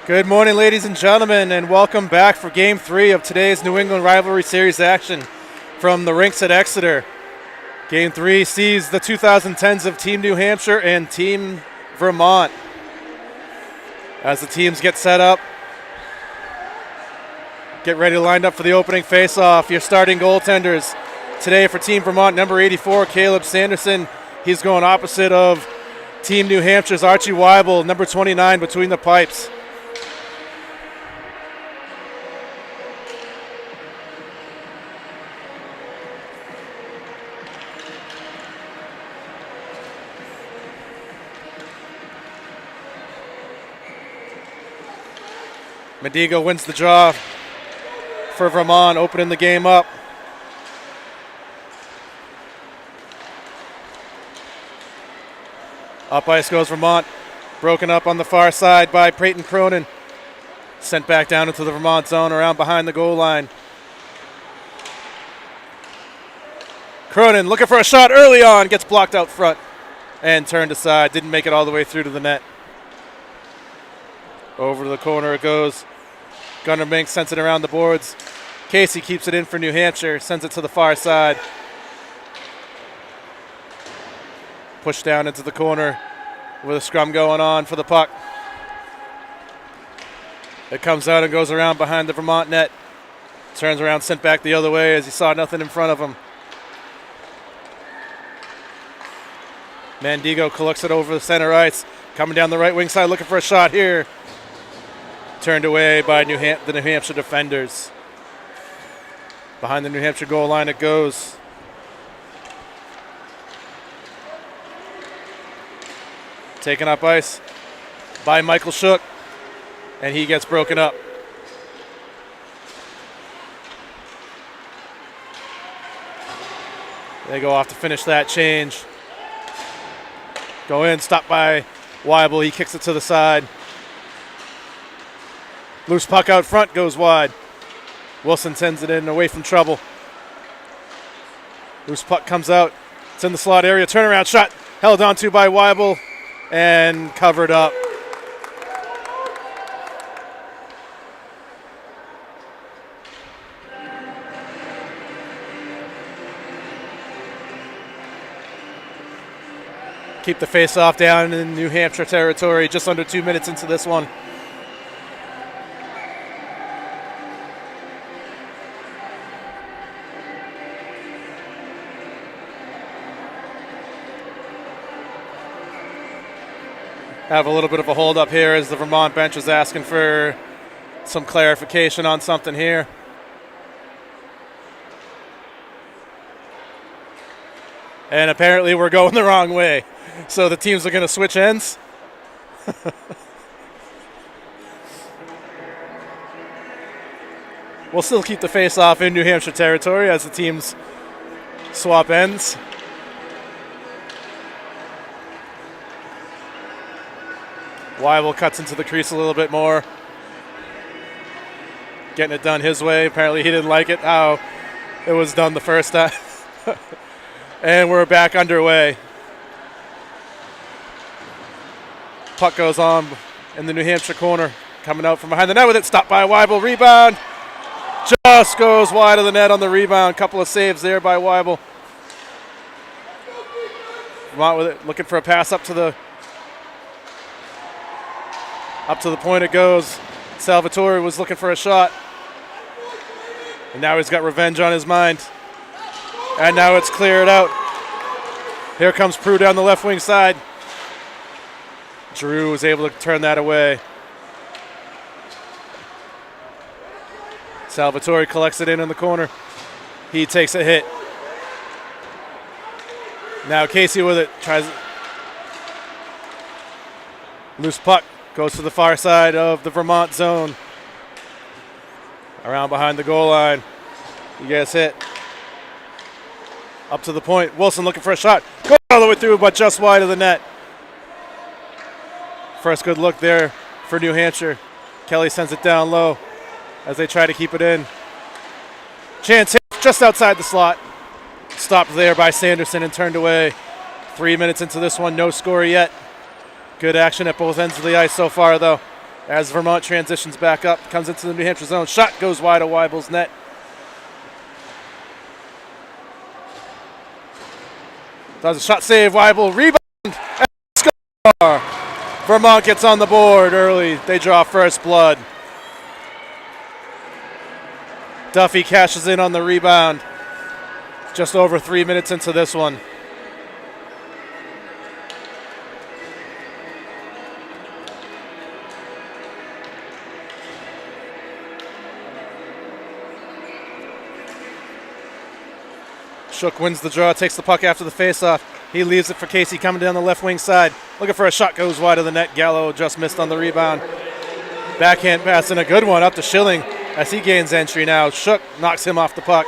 Good morning, ladies and gentlemen, and welcome back for Game 3 of today's New England Rivalry Series action from the rinks at Exeter. Game 3 sees the 2010s of Team New Hampshire and Team Vermont. As the teams get set up, get ready to line up for the opening face-off. Your starting goaltenders today for Team Vermont, number 84, Caleb Sanderson. He's going opposite of Team New Hampshire's Archie Weibel, number 29, between the pipes. Medigo wins the draw for Vermont, opening the game up. Up ice goes Vermont, broken up on the far side by Peyton Cronin. Sent back down into the Vermont zone around behind the goal line. Cronin looking for a shot early on, gets blocked out front and turned aside. Didn't make it all the way through to the net. Over to the corner it goes. Gunnar Mink sends it around the boards. Casey keeps it in for New Hampshire, sends it to the far side. Pushed down into the corner with a scrum going on for the puck. It comes out and goes around behind the Vermont net. Turns around, sent back the other way as he saw nothing in front of him. Mendigo collects it over the center ice. Coming down the right wing side looking for a shot here. Turned away by the New Hampshire defenders. Behind the New Hampshire goal line it goes. Taken up ice by Michael Shook, and he gets broken up. They go off to finish that change. Go in, stopped by Weibel. He kicks it to the side. Loose puck out front, goes wide. Wilson sends it in away from trouble. Loose puck comes out. It's in the slot area. Turnaround shot held on to by Weibel and covered up. Keep the face-off down in New Hampshire territory. Just under 2 minutes into this one. Have a little bit of a hold up here as the Vermont bench is asking for some clarification on something here. And apparently we're going the wrong way. So the teams are going to switch ends. We'll still keep the face-off in New Hampshire territory as the teams swap ends. Weibel cuts into the crease a little bit more. Getting it done his way. Apparently he didn't like it how it was done the first time. And we're back underway. Puck goes on in the New Hampshire corner. Coming out from behind the net with it. Stopped by Weibel. Rebound. Just goes wide of the net on the rebound. Couple of saves there by Weibel. Vermont with it. Looking for a pass up to the point it goes. Salvatore was looking for a shot. And now he's got revenge on his mind. And now it's cleared out. Here comes Prue down the left wing side. Drew was able to turn that away. Salvatore collects it in the corner. He takes a hit. Now Casey with it. Tries loose puck. Goes to the far side of the Vermont zone. Around behind the goal line. He gets hit. Up to the point. Wilson looking for a shot. Goes all the way through, but just wide of the net. First good look there for New Hampshire. Kelly sends it down low as they try to keep it in. Chance hit just outside the slot. Stopped there by Sanderson and turned away. 3 minutes into this one, no score yet. Good action at both ends of the ice so far, though. As Vermont transitions back up, comes into the New Hampshire zone. Shot goes wide of Weibel's net. Does a shot save, Weibel, rebound, and score! Vermont gets on the board early. They draw first blood. Duffy cashes in on the rebound. Just over 3 minutes into this one. Shook wins the draw, takes the puck after the faceoff. He leaves it for Casey coming down the left wing side. Looking for a shot, goes wide of the net. Gallo just missed on the rebound. Backhand pass and a good one up to Schilling as he gains entry now. Shook knocks him off the puck.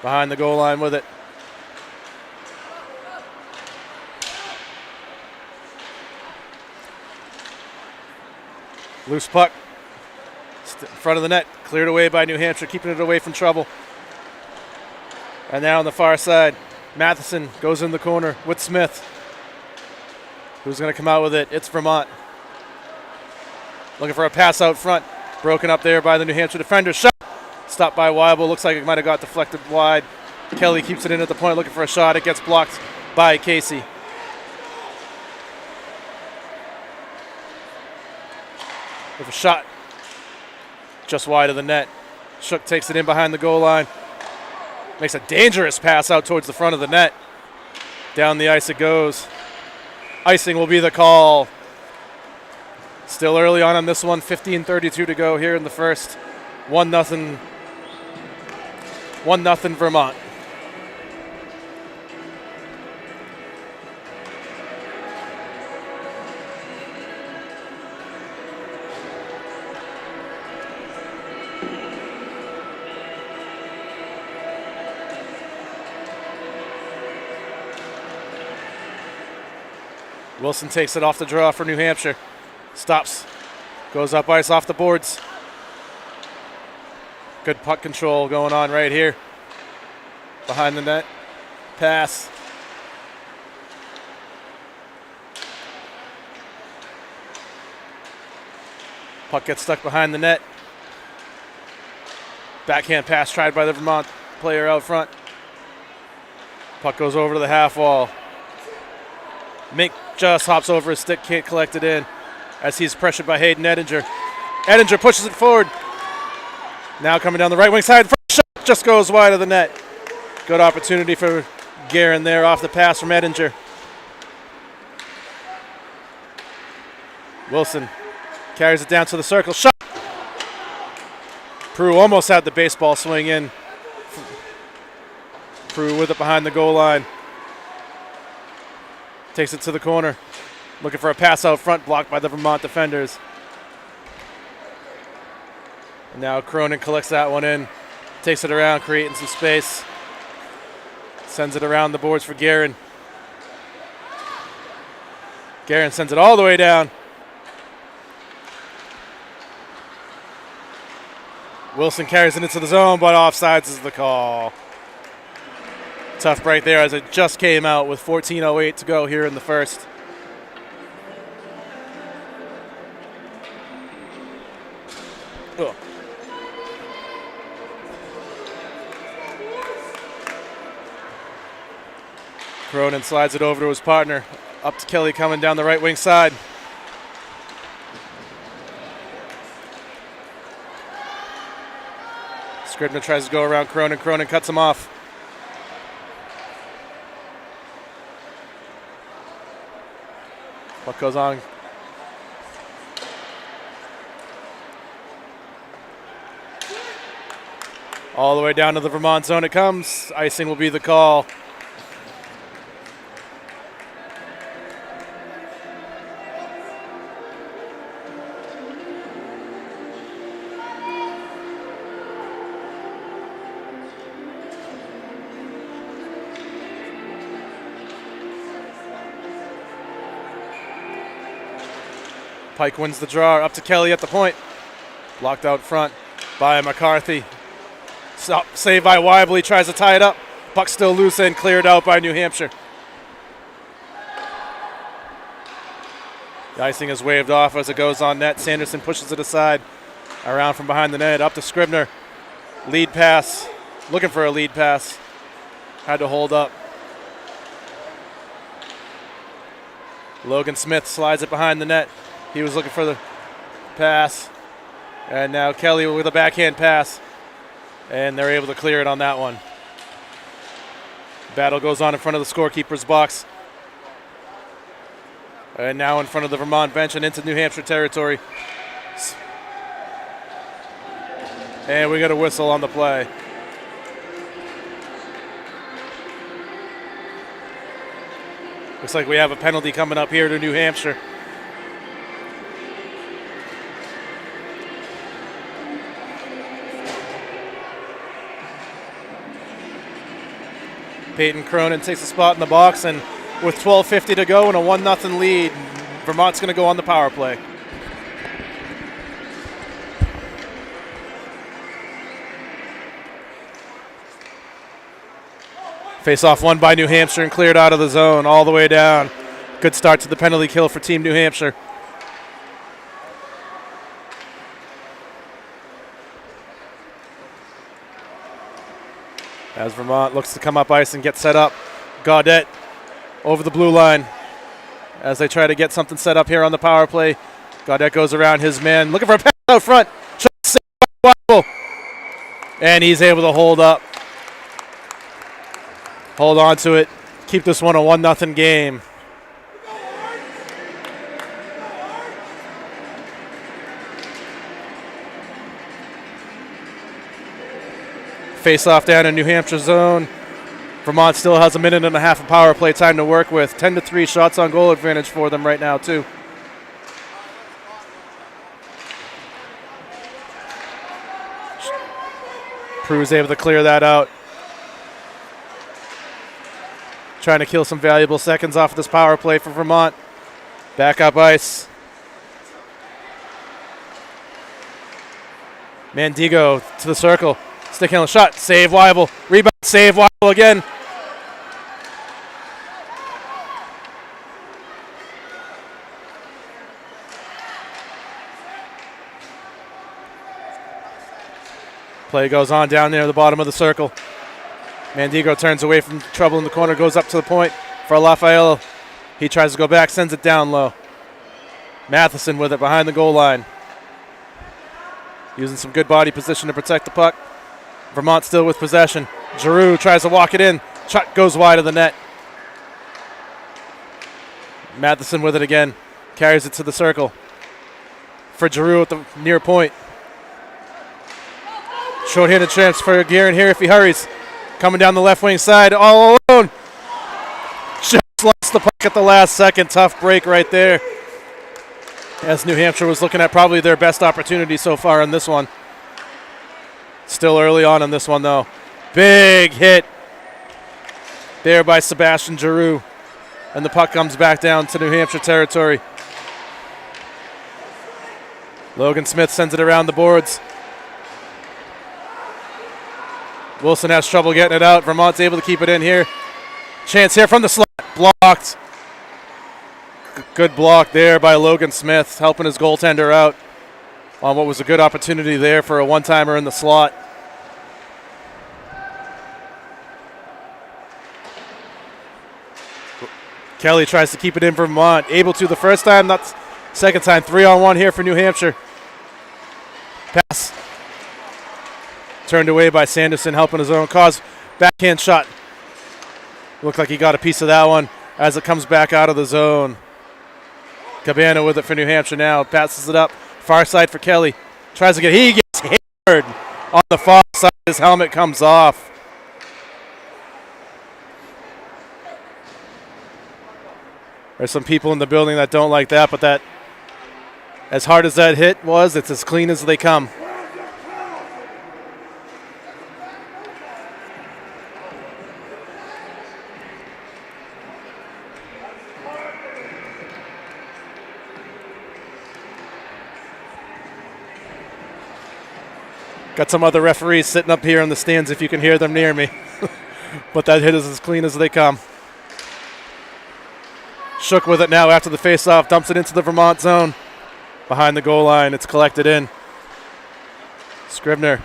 Behind the goal line with it. Loose puck. In front of the net, cleared away by New Hampshire, keeping it away from trouble. And now on the far side, Matheson goes in the corner with Smith. Who's going to come out with it? It's Vermont. Looking for a pass out front. Broken up there by the New Hampshire defender. Shot! Stopped by Weibel. Looks like it might have got deflected wide. Kelly keeps it in at the point, looking for a shot. It gets blocked by Casey. With a shot just wide of the net. Shook takes it in behind the goal line. Makes a dangerous pass out towards the front of the net. Down the ice it goes. Icing will be the call. Still early on this one. 15:32 to go here in the first. 1-0. 1-0 Vermont. Wilson takes it off the draw for New Hampshire. Stops. Goes up ice off the boards. Good puck control going on right here. Behind the net. Pass. Puck gets stuck behind the net. Backhand pass tried by the Vermont player out front. Puck goes over to the half wall. Mink just hops over his stick, can't collect it in as he's pressured by Hayden Edinger. Edinger pushes it forward. Now coming down the right wing side. First shot just goes wide of the net. Good opportunity for Guerin there off the pass from Edinger. Wilson carries it down to the circle. Shot. Prue almost had the baseball swing in. Prue with it behind the goal line. Takes it to the corner. Looking for a pass out front, blocked by the Vermont defenders. And now Cronin collects that one in. Takes it around, creating some space. Sends it around the boards for Guerin. Guerin sends it all the way down. Wilson carries it into the zone, but offsides is the call. Tough break there as it just came out with 14:08 to go here in the first. Oh. Cronin slides it over to his partner. Up to Kelly coming down the right wing side. Scribner tries to go around Cronin. Cronin cuts him off. What goes on? All the way down to the Vermont zone it comes. Icing will be the call. Pike wins the draw, up to Kelly at the point. Blocked out front by McCarthy. Saved by Weibel, he tries to tie it up. Puck still loose and cleared out by New Hampshire. The icing is waved off as it goes on net. Sanderson pushes it aside. Around from behind the net, up to Scribner. Lead pass. Looking for a lead pass. Had to hold up. Logan Smith slides it behind the net. He was looking for the pass. And now Kelly with a backhand pass. And they're able to clear it on that one. Battle goes on in front of the scorekeeper's box. And now in front of the Vermont bench and into New Hampshire territory. And we got a whistle on the play. Looks like we have a penalty coming up here to New Hampshire. Peyton Cronin takes a spot in the box, and with 12:50 to go and a 1-0 lead, Vermont's going to go on the power play. Face-off won by New Hampshire and cleared out of the zone all the way down. Good start to the penalty kill for Team New Hampshire. As Vermont looks to come up ice and get set up. Gaudette over the blue line as they try to get something set up here on the power play. Gaudette goes around his man, looking for a pass out front. And he's able to hold up. Hold on to it. Keep this one a 1-0 game. Face-off down in New Hampshire zone. Vermont still has a minute and a half of power play time to work with. 10-3 shots on goal advantage for them right now, too. Prew's able to clear that out. Trying to kill some valuable seconds off of this power play for Vermont. Back up ice. Mandigo to the circle. Stick handle shot. Save Weibel. Rebound. Save Weibel again. Play goes on down there at the bottom of the circle. Mandigo turns away from trouble in the corner, goes up to the point for Lafayette. He tries to go back, sends it down low. Matheson with it behind the goal line. Using some good body position to protect the puck. Vermont still with possession. Giroux tries to walk it in. Shot goes wide of the net. Matheson with it again. Carries it to the circle. For Giroux at the near point. Short-handed chance for Guerin here if he hurries. Coming down the left wing side, all alone. Just lost the puck at the last second. Tough break right there. As New Hampshire was looking at probably their best opportunity so far in this one. Still early on in this one, though. Big hit there by Sebastian Giroux. And the puck comes back down to New Hampshire territory. Logan Smith sends it around the boards. Wilson has trouble getting it out. Vermont's able to keep it in here. Chance here from the slot. Blocked. Good block there by Logan Smith, helping his goaltender out on what was a good opportunity there for a one-timer in the slot. Kelly tries to keep it in for Vermont. Able to the first time, not second time. 3-on-1 here for New Hampshire. Pass. Turned away by Sanderson, helping his own cause. Backhand shot. Looked like he got a piece of that one as it comes back out of the zone. Cabana with it for New Hampshire now. Passes it up. Far side for Kelly. Tries to get. He gets hammered on the far side. His helmet comes off. There's some people in the building that don't like that, but that, as hard as that hit was, it's as clean as they come. Got some other referees sitting up here in the stands if you can hear them near me. But that hit is as clean as they come. Shook with it now after the faceoff, dumps it into the Vermont zone. Behind the goal line, it's collected in. Scribner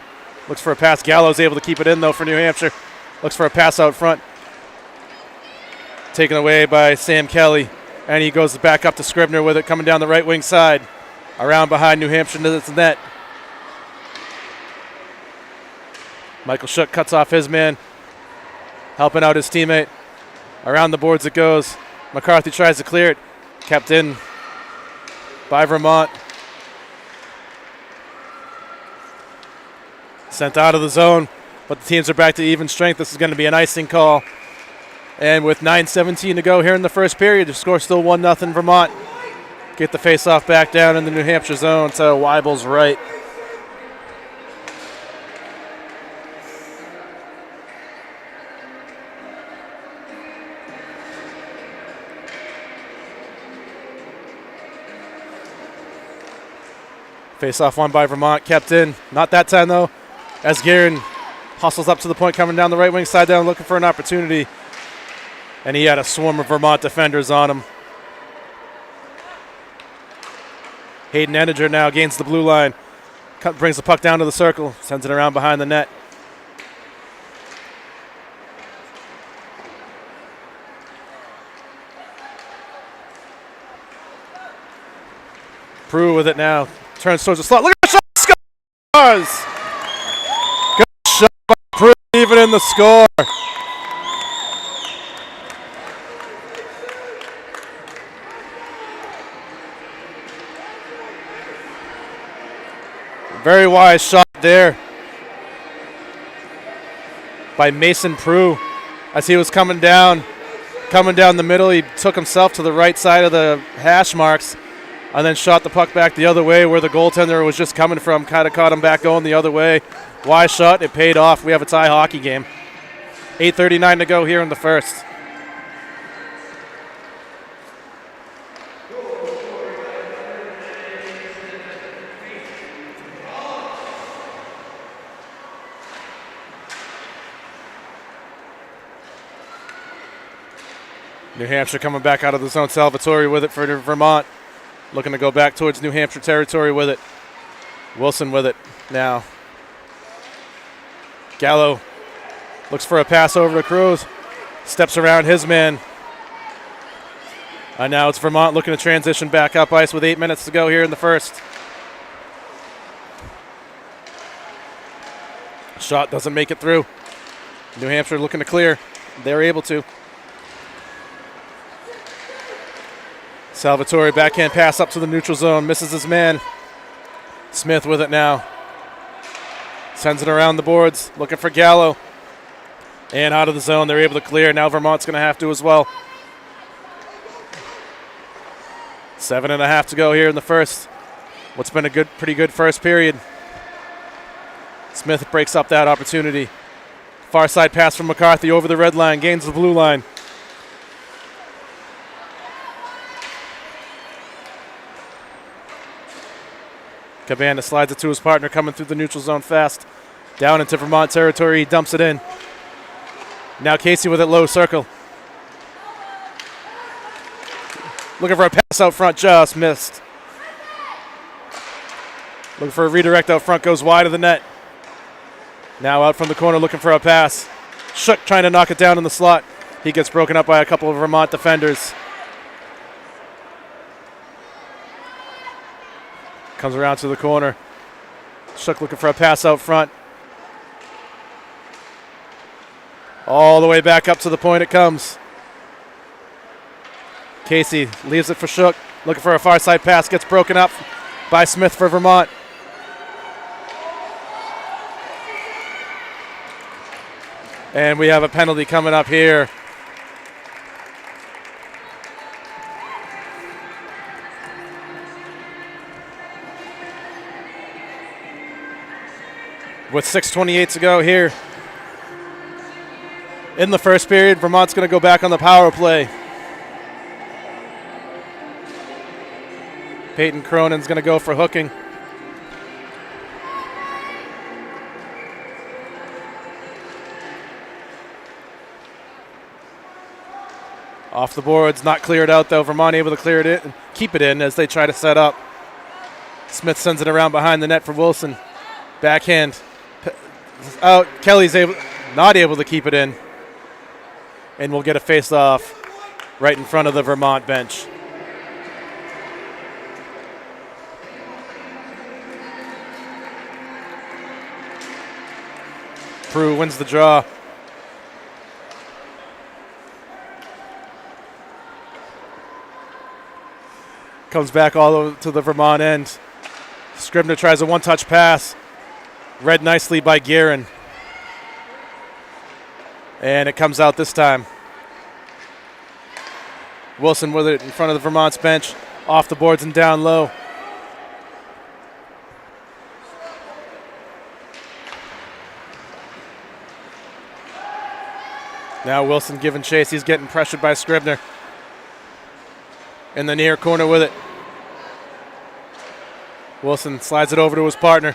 looks for a pass. Gallo's able to keep it in, though, for New Hampshire. Looks for a pass out front. Taken away by Sam Kelly. And he goes back up to Scribner with it, coming down the right wing side. Around behind New Hampshire to the net. Michael Shook cuts off his man, helping out his teammate. Around the boards it goes. McCarthy tries to clear it. Kept in by Vermont. Sent out of the zone, but the teams are back to even strength. This is going to be an icing call. And with 9:17 to go here in the first period, the score still 1-0 Vermont. Get the faceoff back down in the New Hampshire zone to Weibel's right. Face-off won by Vermont, kept in. Not that time, though, as Guerin hustles up to the point, coming down the right wing side down, looking for an opportunity. And he had a swarm of Vermont defenders on him. Hayden Eniger now gains the blue line. Brings the puck down to the circle, sends it around behind the net. Prue with it now. Turns towards the slot. Look at the shot. Scores! Good shot by Prue, even in the score. Very wise shot there by Mason Prue as he was coming down the middle. He took himself to the right side of the hash marks and then shot the puck back the other way where the goaltender was just coming from. Kind of caught him back going the other way. Wise shot. It paid off. We have a tie hockey game. 8:39 to go here in the first. New Hampshire coming back out of the zone. Salvatore with it for Vermont. Looking to go back towards New Hampshire territory with it. Wilson with it now. Gallo looks for a pass over to Cruz. Steps around his man. And now it's Vermont looking to transition back up ice with 8 minutes to go here in the first. Shot doesn't make it through. New Hampshire looking to clear. They're able to. Salvatore backhand pass up to the neutral zone. Misses his man. Smith with it now. Sends it around the boards. Looking for Gallo. And out of the zone. They're able to clear. Now Vermont's going to have to as well. 7.5 to go here in the first. What's been a pretty good first period. Smith breaks up that opportunity. Far side pass from McCarthy over the red line. Gains the blue line. Cabana slides it to his partner, coming through the neutral zone fast. Down into Vermont territory, he dumps it in. Now Casey with it low circle. Looking for a pass out front, just missed. Looking for a redirect out front, goes wide of the net. Now out from the corner looking for a pass. Shook trying to knock it down in the slot. He gets broken up by a couple of Vermont defenders. Comes around to the corner. Shook looking for a pass out front. All the way back up to the point it comes. Casey leaves it for Shook. Looking for a far side pass. Gets broken up by Smith for Vermont. And we have a penalty coming up here. With 6:28 to go here in the first period, Vermont's going to go back on the power play. Peyton Cronin's going to go for hooking. Off the boards, not cleared out though. Vermont able to clear it in, keep it in as they try to set up. Smith sends it around behind the net for Wilson. Backhand out. Kelly's not able to keep it in. And we'll get a face-off right in front of the Vermont bench. Prue wins the draw. Comes back all over to the Vermont end. Scribner tries a one-touch pass. Read nicely by Guerin. And it comes out this time. Wilson with it in front of the Vermont's bench. Off the boards and down low. Now Wilson giving chase. He's getting pressured by Scribner. In the near corner with it. Wilson slides it over to his partner.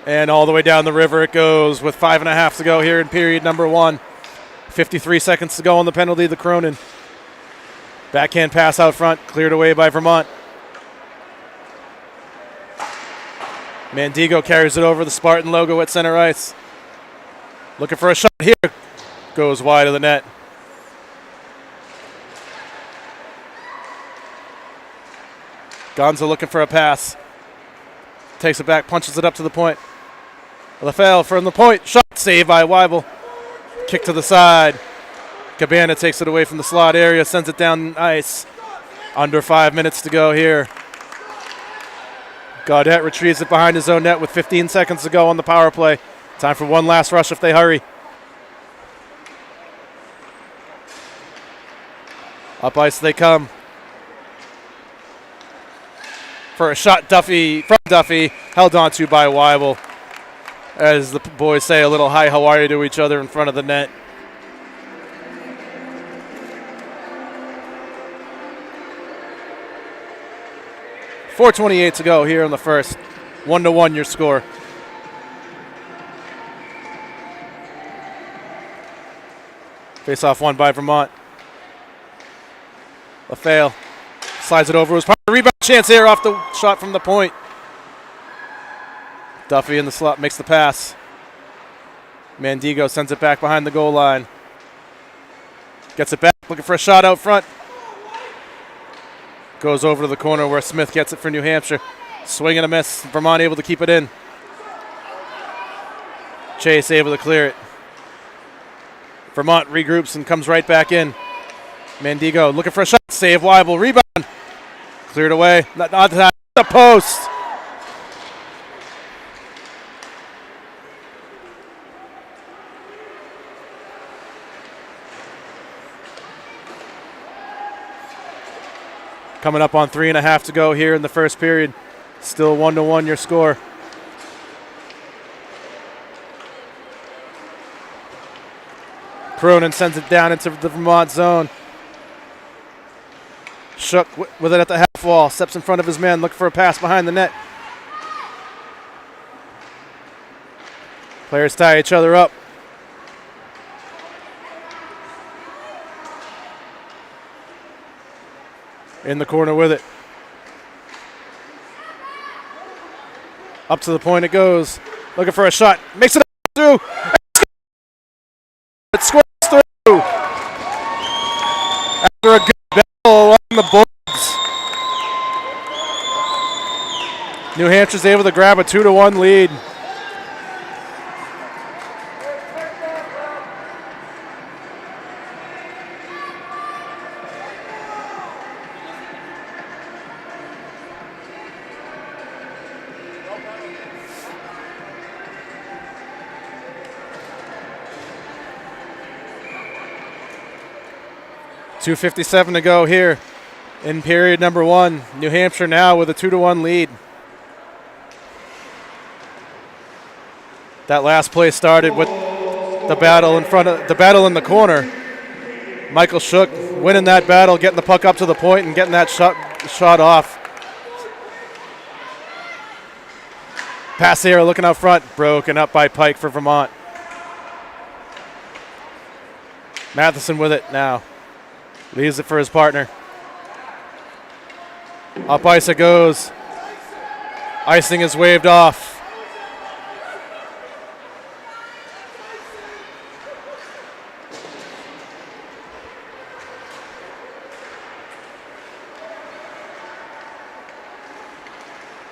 And all the way down the river it goes with 5.5 to go here in period number 1. 53 seconds to go on the penalty of the Cronin. Backhand pass out front, cleared away by Vermont. Mandigo carries it over the Spartan logo at center ice. Looking for a shot here. Goes wide of the net. Gonza looking for a pass. Takes it back, punches it up to the point. LaFelle from the point. Shot saved by Weibel. Kick to the side. Cabana takes it away from the slot area, sends it down ice. Under 5 minutes to go here. Gaudette retrieves it behind his own net with 15 seconds to go on the power play. Time for one last rush if they hurry. Up ice they come. For a shot, Duffy, held on to by Weibel. As the boys say a little hi, how are you to each other in front of the net. .428 to go here in the first. 1-1 your score. Face off won by Vermont. LaFelle slides it over his partner. Rebound chance here off the shot from the point. Duffy in the slot makes the pass. Mandigo sends it back behind the goal line. Gets it back, looking for a shot out front. Goes over to the corner where Smith gets it for New Hampshire. Swing and a miss. Vermont able to keep it in. Chase able to clear it. Vermont regroups and comes right back in. Mandigo looking for a shot. Save Weibel. Rebound. Cleared away. Not the post. Coming up on 3.5 to go here in the first period. Still 1-1 your score. Cronin sends it down into the Vermont zone. Shook with it at the half wall. Steps in front of his man. Looking for a pass behind the net. Players tie each other up. In the corner with it. Up to the point it goes. Looking for a shot. Makes it through. It scores through. After a good battle along the boards. New Hampshire's able to grab a 2-1 lead. .257 to go here in period number 1. New Hampshire now with a 2-1 lead. That last play started with the battle in the corner. Michael Shook winning that battle, getting the puck up to the point and getting that shot off. Pass here, looking out front, broken up by Pike for Vermont. Matheson with it now. Leaves it for his partner. Up ice it goes. Icing is waved off.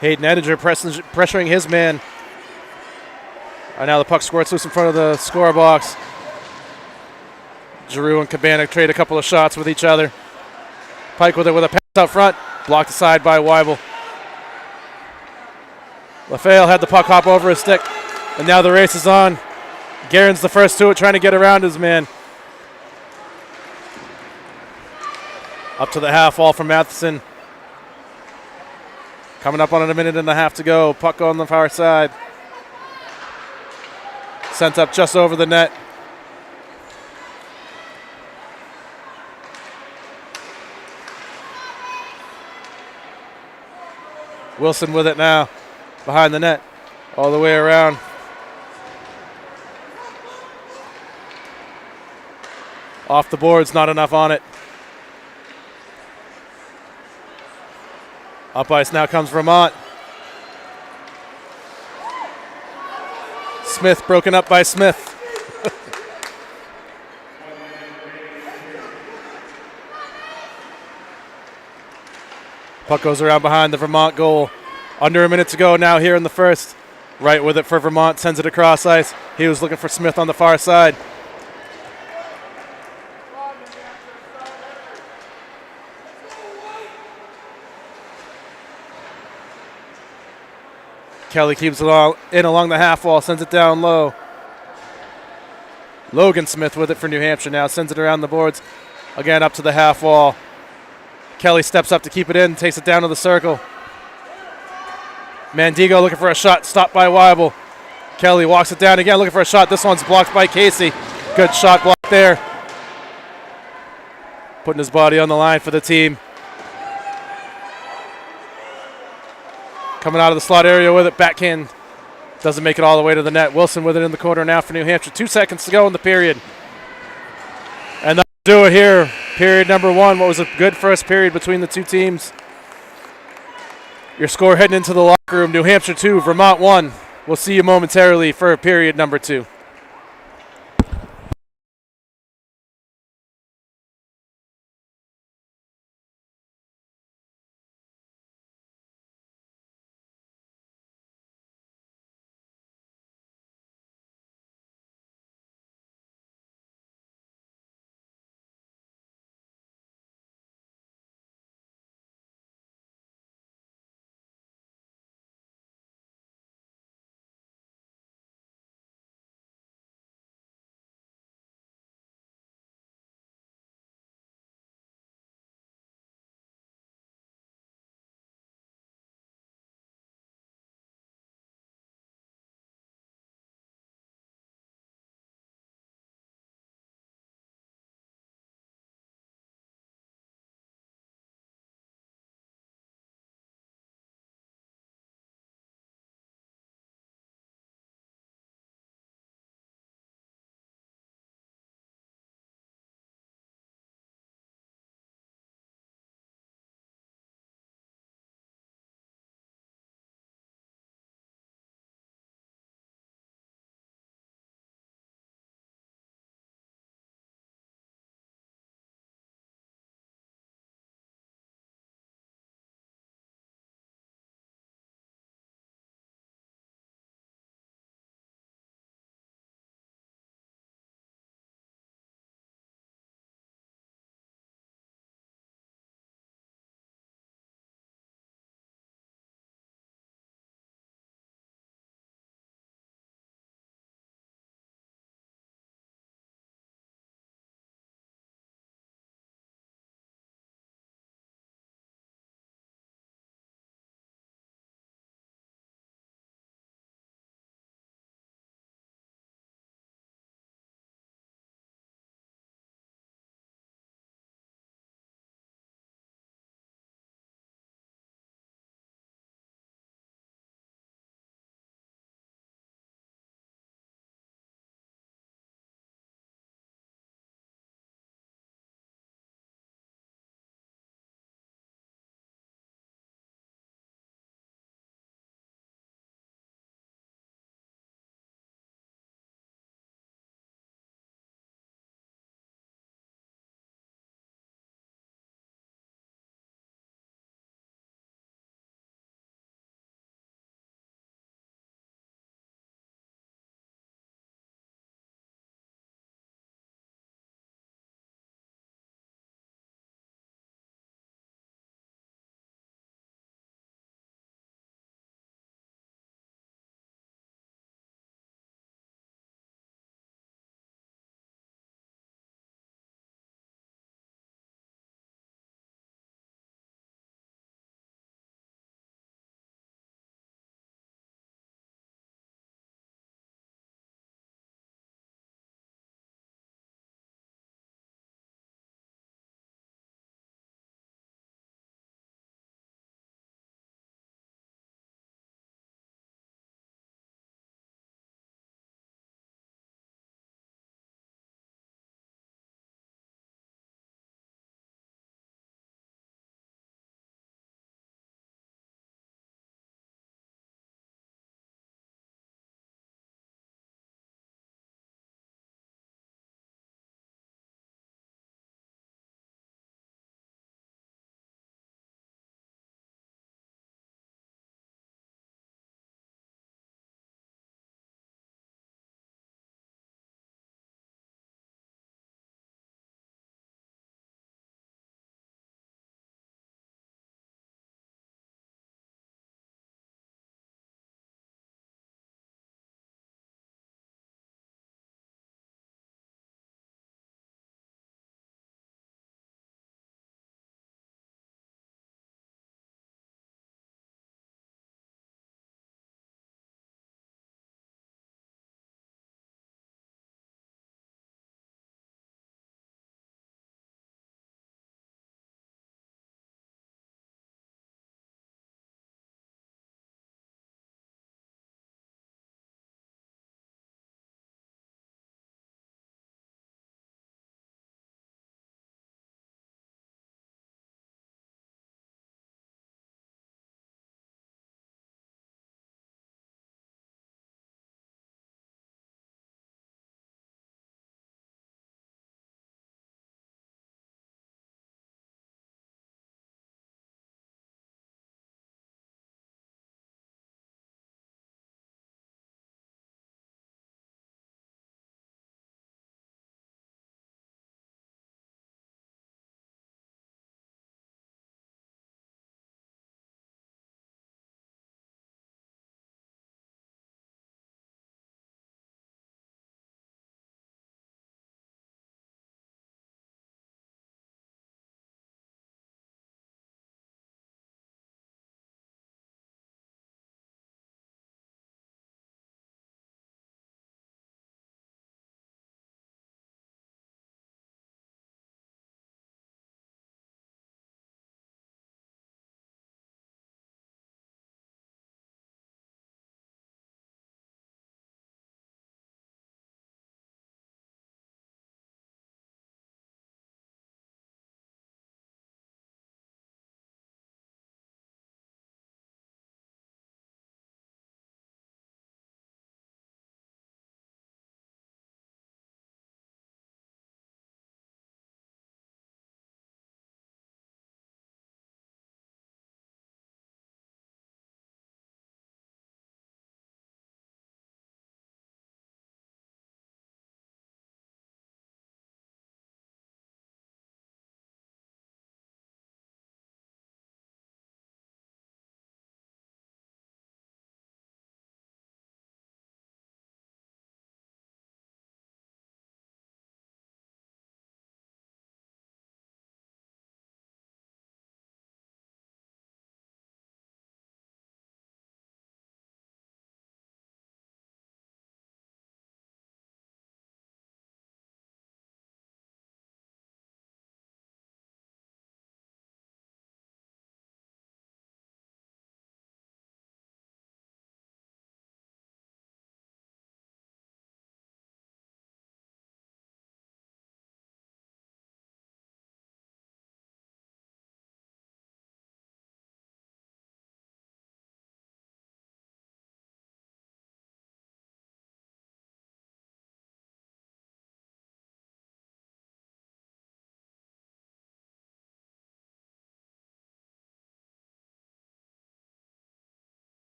Hayden Edinger pressuring his man. And now the puck squirts loose in front of the score box. Giroux and Cabana trade a couple of shots with each other. Pike with it with a pass out front. Blocked aside by Weibel. LaFale had the puck hop over his stick. And now the race is on. Guerin's the first to it, trying to get around his man. Up to the half wall from Matheson. Coming up on a minute and a half to go. Puck on the far side. Sent up just over the net. Wilson with it now. Behind the net. All the way around. Off the boards, not enough on it. Up ice now comes Vermont. Smith broken up by Smith. Puck goes around behind the Vermont goal. Under a minute to go now here in the first. Right with it for Vermont, sends it across ice. He was looking for Smith on the far side. Kelly keeps it in along the half wall, sends it down low. Logan Smith with it for New Hampshire now, sends it around the boards. Again up to the half wall. Kelly steps up to keep it in, takes it down to the circle. Mandigo looking for a shot, stopped by Weibel. Kelly walks it down again, looking for a shot. This one's blocked by Casey. Good shot block there. Putting his body on the line for the team. Coming out of the slot area with it, backhand. Doesn't make it all the way to the net. Wilson with it in the corner now for New Hampshire. 2 seconds to go in the period. And that'll do it here. Period number 1. What was a good first period between the two teams. Your score heading into the locker room. New Hampshire 2, Vermont 1. We'll see you momentarily for period number 2.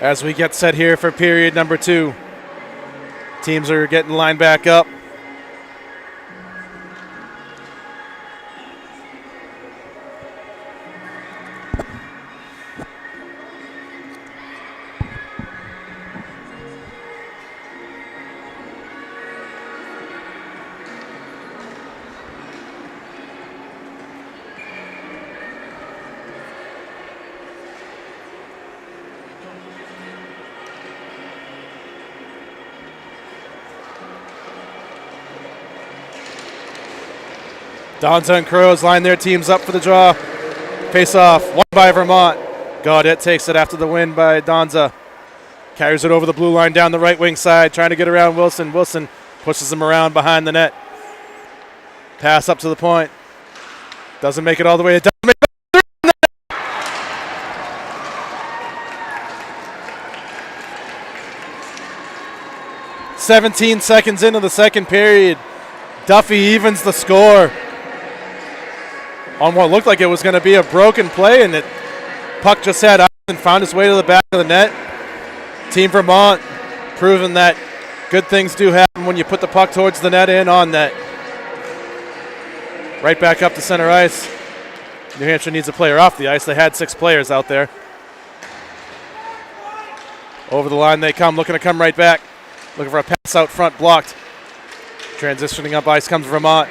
as we get set here for period number 2. Teams are getting lined back up. Donza and Crows line their teams up for the draw. Face off, won by Vermont. Gaudet takes it after the win by Donza. Carries it over the blue line down the right wing side, trying to get around Wilson. Wilson pushes him around behind the net. Pass up to the point. Doesn't make it all the way. It doesn't make it. 17 seconds into the second period. Duffy evens the score on what looked like it was going to be a broken play, and it puck just had ice and found its way to the back of the net. Team Vermont proving that good things do happen when you put the puck towards the net and on net. Right back up to center ice. New Hampshire needs a player off the ice. They had 6 players out there. Over the line they come, looking to come right back. Looking for a pass out front, blocked. Transitioning up ice comes Vermont.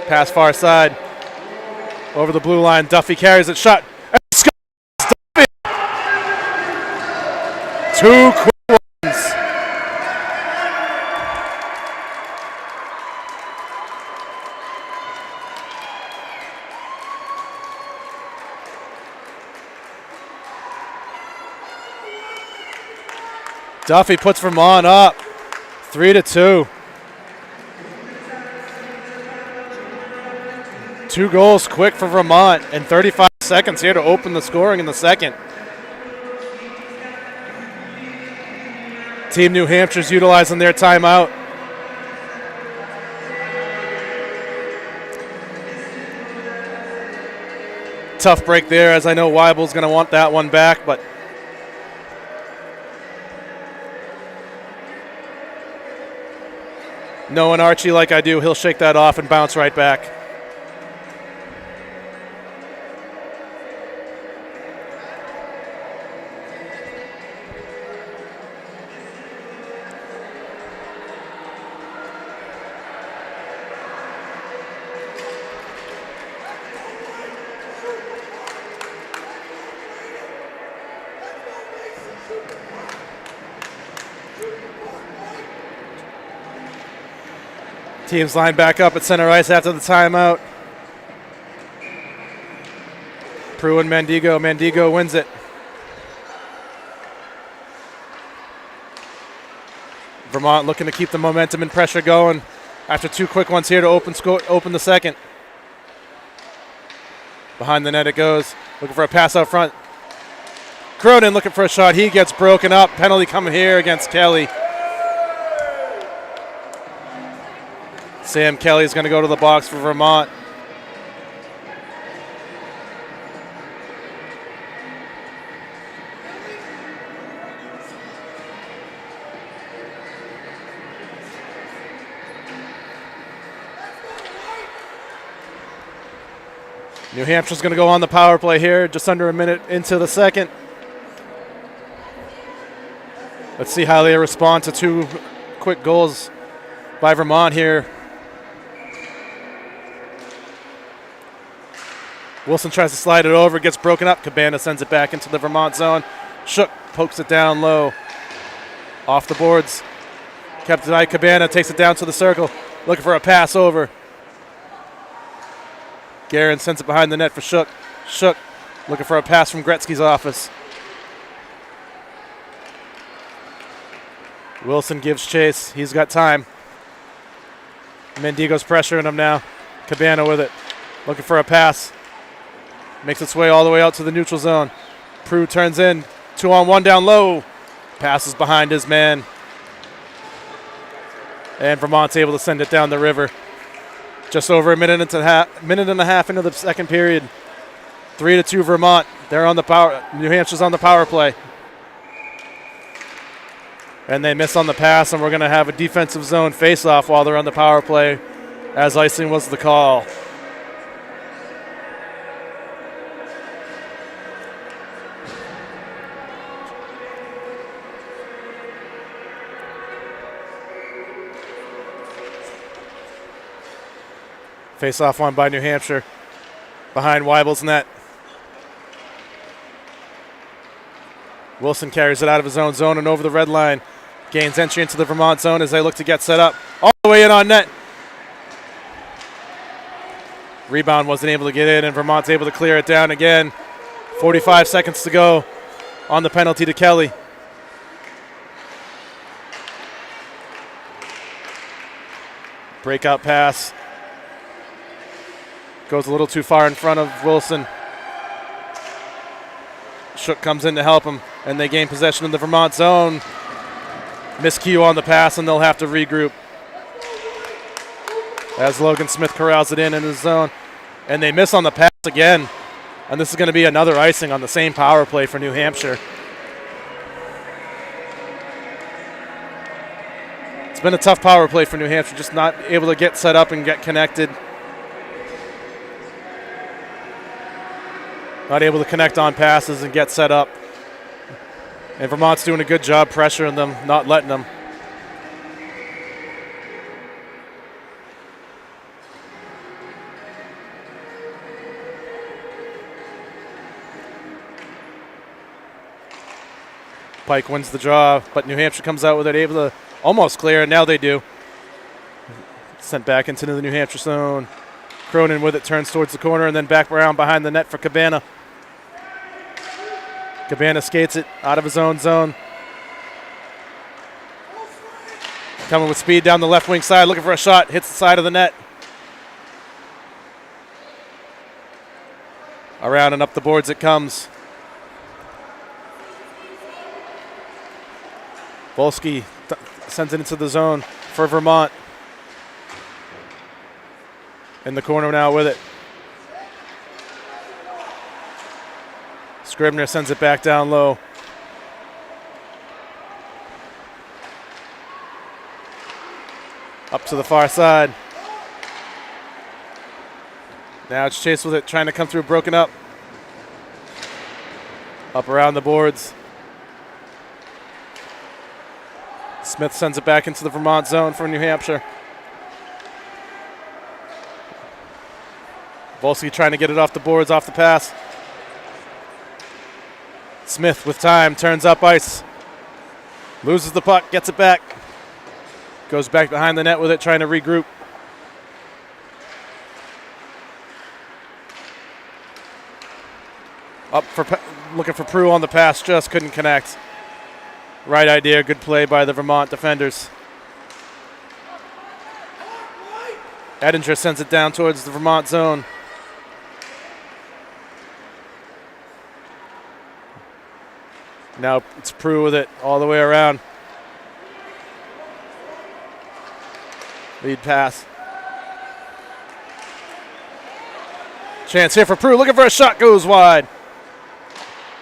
Pass far side. Over the blue line, Duffy carries it, shot. And scores! Duffy! 2 quick ones. Duffy puts Vermont up 3-2. 2 goals quick for Vermont and 35 seconds here to open the scoring in the second. Team New Hampshire's utilizing their timeout. Tough break there, as I know Weibel's going to want that one back, but knowing Archie like I do, he'll shake that off and bounce right back. Teams line back up at center ice after the timeout. Prue and Mendigo. Mendigo wins it. Vermont looking to keep the momentum and pressure going after 2 quick ones here to open the second. Behind the net it goes. Looking for a pass out front. Cronin looking for a shot. He gets broken up. Penalty coming here against Kelly. Sam Kelly is going to go to the box for Vermont. New Hampshire's going to go on the power play here, just under a minute into the second. Let's see how they respond to 2 quick goals by Vermont here. Wilson tries to slide it over, gets broken up. Cabana sends it back into the Vermont zone. Shook pokes it down low. Off the boards. Kept it by Cabana, takes it down to the circle. Looking for a pass over. Guerin sends it behind the net for Shook. Shook looking for a pass from Gretzky's office. Wilson gives chase. He's got time. Mendigo's pressuring him now. Cabana with it. Looking for a pass. Makes its way all the way out to the neutral zone. Prue turns in. 2-on-1 down low. Passes behind his man. And Vermont's able to send it down the river. Just over a minute and a half into the second period. 3-2 Vermont. They're on the power. New Hampshire's on the power play. And they miss on the pass, and we're going to have a defensive zone face-off while they're on the power play, as icing was the call. Face-off won by New Hampshire behind Weibel's net. Wilson carries it out of his own zone and over the red line. Gains entry into the Vermont zone as they look to get set up. All the way in on net. Rebound wasn't able to get in, and Vermont's able to clear it down again. 45 seconds to go on the penalty to Kelly. Breakout pass. Goes a little too far in front of Wilson. Shook comes in to help him, and they gain possession in the Vermont zone. Miscue on the pass, and they'll have to regroup. As Logan Smith corrals it in his zone. And they miss on the pass again. And this is going to be another icing on the same power play for New Hampshire. It's been a tough power play for New Hampshire, just not able to get set up and get connected. Not able to connect on passes and get set up. And Vermont's doing a good job pressuring them, not letting them. Pike wins the draw, but New Hampshire comes out with it, able to almost clear, and now they do. Sent back into the New Hampshire zone. Cronin with it, turns towards the corner, and then back around behind the net for Cabana. Cabana skates it out of his own zone. Coming with speed down the left wing side, looking for a shot, hits the side of the net. Around and up the boards it comes. Volsky sends it into the zone for Vermont. In the corner now with it. Scribner sends it back down low. Up to the far side. Now it's Chase with it, trying to come through, broken up. Up around the boards. Smith sends it back into the Vermont zone for New Hampshire. Volsky trying to get it off the boards, off the pass. Smith with time, turns up ice. Loses the puck, gets it back. Goes back behind the net with it, trying to regroup. Up for looking for Prue on the pass, just couldn't connect. Right idea, good play by the Vermont defenders. Edinger sends it down towards the Vermont zone. Now it's Prue with it all the way around. Lead pass. Chance here for Prue, looking for a shot, goes wide.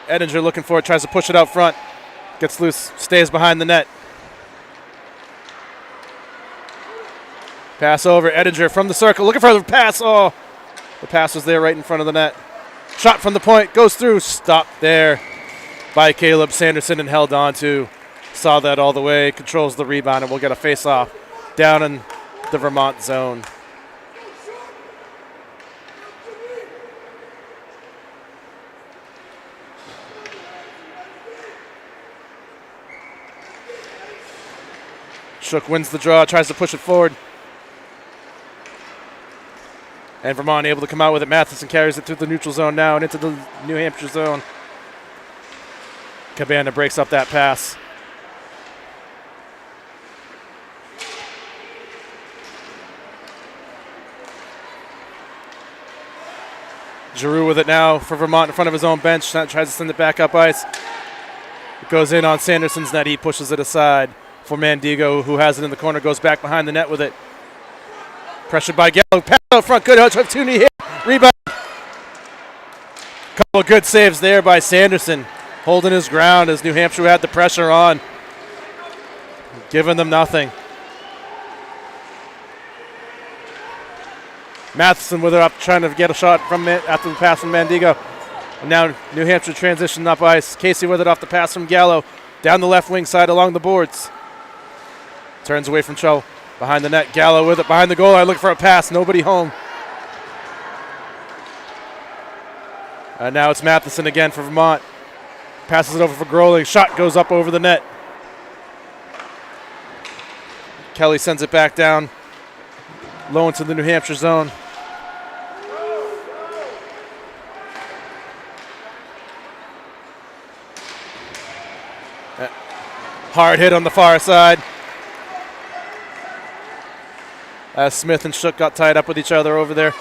Edinger looking for it, tries to push it out front. Gets loose, stays behind the net. Pass over, Edinger from the circle, looking for the pass. Oh, the pass was there right in front of the net. Shot from the point, goes through, stopped there by Caleb Sanderson and held on to. Saw that all the way, controls the rebound, and we'll get a face-off down in the Vermont zone. Shook wins the draw, tries to push it forward. And Vermont able to come out with it. Matheson carries it through the neutral zone now and into the New Hampshire zone. Cabana breaks up that pass. Giroux with it now for Vermont in front of his own bench. Tries to send it back up ice. It goes in on Sanderson's net. He pushes it aside for Mandigo, who has it in the corner, goes back behind the net with it. Pressured by Gallo. Pass out front. Good opportunity here. Rebound. Couple of good saves there by Sanderson, holding his ground as New Hampshire had the pressure on. giving them nothing. Matheson with it up, trying to get a shot from it after the pass from Mandigo. And now New Hampshire transition up ice. Casey with it off the pass from Gallo. Down the left wing side along the boards. Turns away from Cho. Behind the net, Gallo with it behind the goal line, looking for a pass. Nobody home. And now it's Matheson again for Vermont. Passes it over for Groeling. Shot goes up over the net. Kelly sends it back down low into the New Hampshire zone. Hard hit on the far side. As Smith and Shook got tied up with each other over there.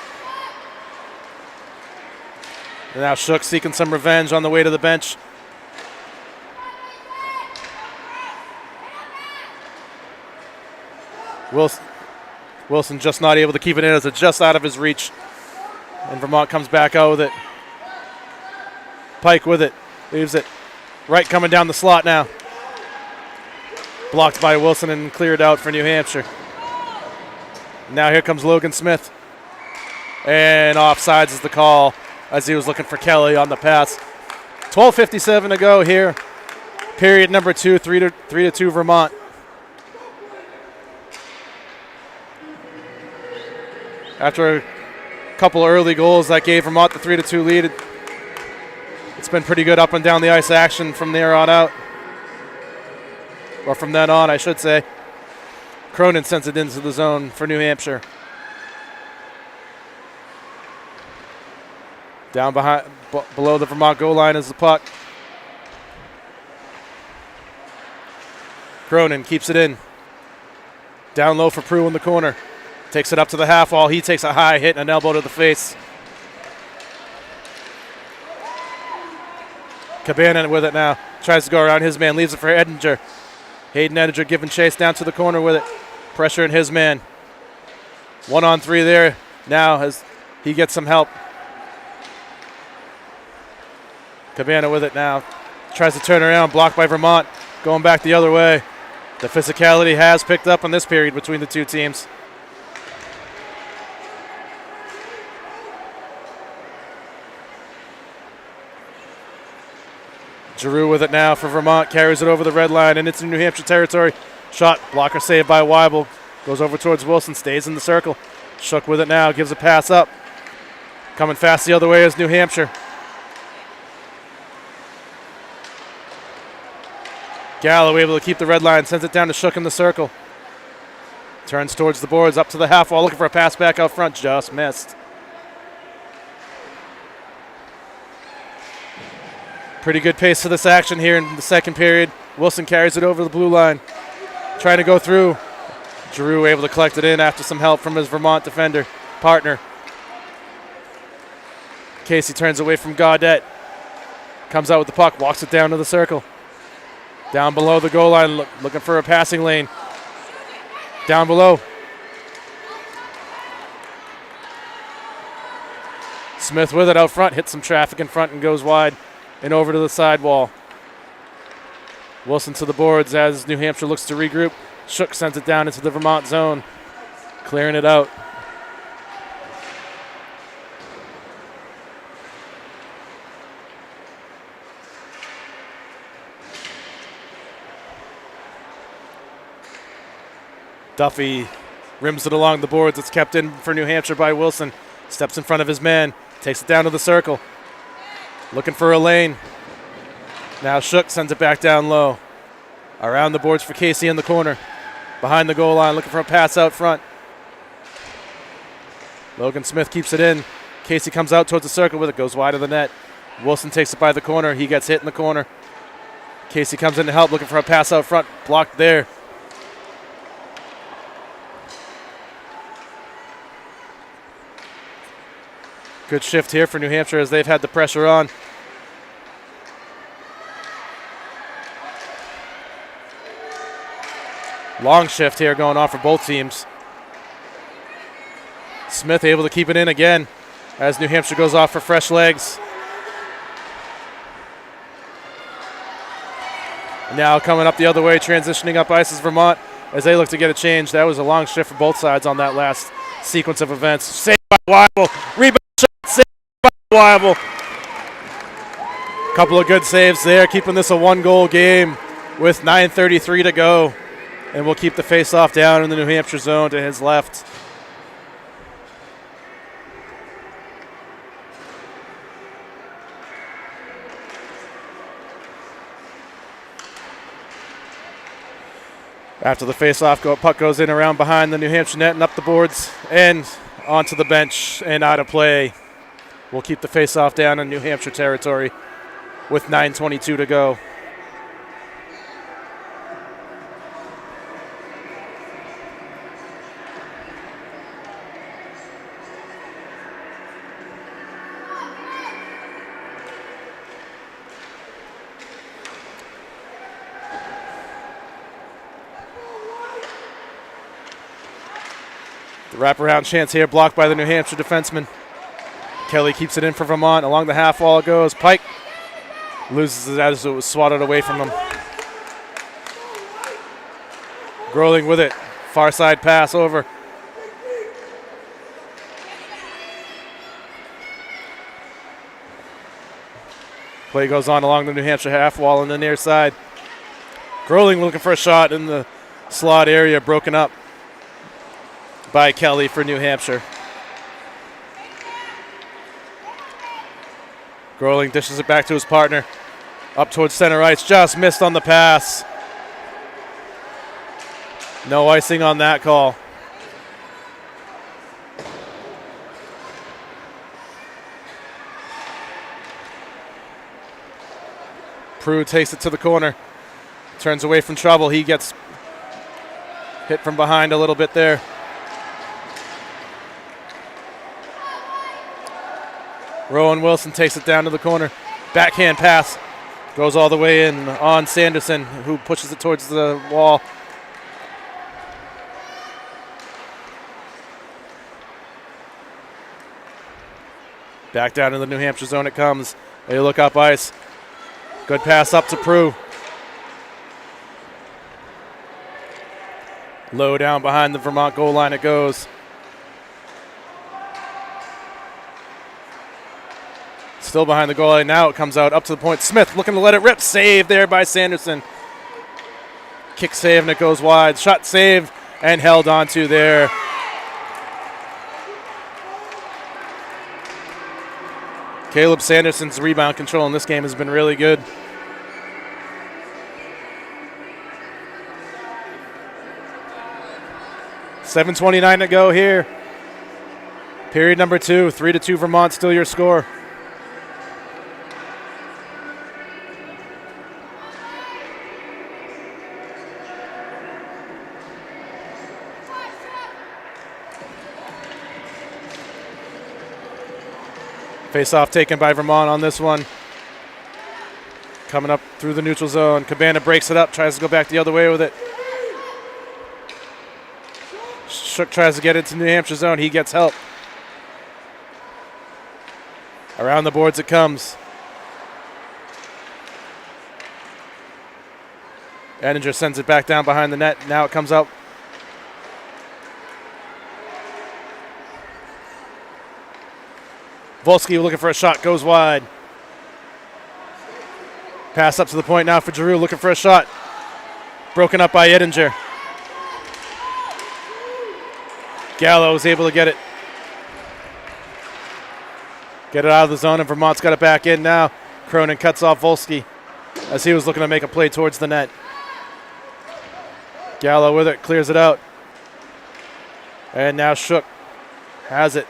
And now Shook seeking some revenge on the way to the bench. Wilson just not able to keep it in as it's just out of his reach. And Vermont comes back out with it. Pike with it. Leaves it. Right coming down the slot now. Blocked by Wilson and cleared out for New Hampshire. Now here comes Logan Smith. And offsides is the call as he was looking for Kelly on the pass. 12:57 to go here. Period number 2, 3-2 Vermont. After a couple early goals that gave Vermont the 3-2 lead, it's been pretty good up and down the ice action from there on out. Or from then on, I should say. Cronin sends it into the zone for New Hampshire. Down below the Vermont goal line is the puck. Cronin keeps it in. Down low for Prue in the corner. Takes it up to the half wall. He takes a high hit and an elbow to the face. Cabana with it now. Tries to go around his man. Leaves it for Edinger. Hayden Edinger giving chase down to the corner with it. Pressure in his man. 1-on-3 there now as he gets some help. Cabana with it now. Tries to turn around. Blocked by Vermont. Going back the other way. The physicality has picked up in this period between the two teams. Giroux with it now for Vermont. Carries it over the red line and it's in New Hampshire territory. Shot. Blocker saved by Weibel. Goes over towards Wilson. Stays in the circle. Shook with it now. Gives a pass up. Coming fast the other way is New Hampshire. Gallo able to keep the red line. Sends it down to Shook in the circle. Turns towards the boards. Up to the half wall. Looking for a pass back out front. Just missed. Pretty good pace to this action here in the second period. Wilson carries it over the blue line. Trying to go through. Giroux able to collect it in after some help from his Vermont defender partner. Casey turns away from Gaudette. Comes out with the puck. Walks it down to the circle. Down below the goal line. Looking for a passing lane. Down below. Smith with it out front. Hits some traffic in front and goes wide. And over to the sidewall. Wilson to the boards as New Hampshire looks to regroup. Shook sends it down into the Vermont zone. Clearing it out. Duffy rims it along the boards. It's kept in for New Hampshire by Wilson. Steps in front of his man. Takes it down to the circle. Looking for a lane. Now Shook sends it back down low. Around the boards for Casey in the corner. Behind the goal line, looking for a pass out front. Logan Smith keeps it in. Casey comes out towards the circle with it. Goes wide of the net. Wilson takes it by the corner. He gets hit in the corner. Casey comes in to help, looking for a pass out front. Blocked there. Good shift here for New Hampshire as they've had the pressure on. Long shift here going on for both teams. Smith able to keep it in again as New Hampshire goes off for fresh legs. Now coming up the other way, transitioning up ice is Vermont as they look to get a change. That was a long shift for both sides on that last sequence of events. Saved by Weibel. Rebound shot saved by Weibel. Couple of good saves there, keeping this a one-goal game with 9:33 to go. And we'll keep the face-off down in the New Hampshire zone to his left. After the face-off, puck goes in around behind the New Hampshire net and up the boards and onto the bench and out of play. We'll keep the face-off down in New Hampshire territory with 9:22 to go. The wraparound chance here blocked by the New Hampshire defenseman. Kelly keeps it in for Vermont. Along the half wall it goes. Pike loses it as it was swatted away from him. Groeling with it. Far side pass over. Play goes on along the New Hampshire half wall on the near side. Groeling looking for a shot in the slot area, broken up by Kelly for New Hampshire. Groeling dishes it back to his partner. Up towards center ice, just missed on the pass. No icing on that call. Prue takes it to the corner. Turns away from trouble. He gets hit from behind a little bit there. Rowan Wilson takes it down to the corner. Backhand pass. Goes all the way in on Sanderson, who pushes it towards the wall. Back down to the New Hampshire zone it comes. They look up ice. Good pass up to Prue. Low down behind the Vermont goal line it goes. Still behind the goal line. Now it comes out up to the point. Smith looking to let it rip. Save there by Sanderson. Kick save and it goes wide. Shot saved and held onto there. Caleb Sanderson's rebound control in this game has been really good. .7:29 to go here. Period number 2. 3-2 Vermont, still your score. Face-off taken by Vermont on this one. Coming up through the neutral zone. Cabana breaks it up, tries to go back the other way with it. Shook tries to get into New Hampshire zone. He gets help. Around the boards it comes. Edinger sends it back down behind the net. Now it comes out. Volsky looking for a shot, goes wide. Pass up to the point now for Giroux, looking for a shot. Broken up by Edinger. Gallo was able to get it. Get it out of the zone, and Vermont's got it back in now. Cronin cuts off Volsky as he was looking to make a play towards the net. Gallo with it, clears it out. And now Shook has it.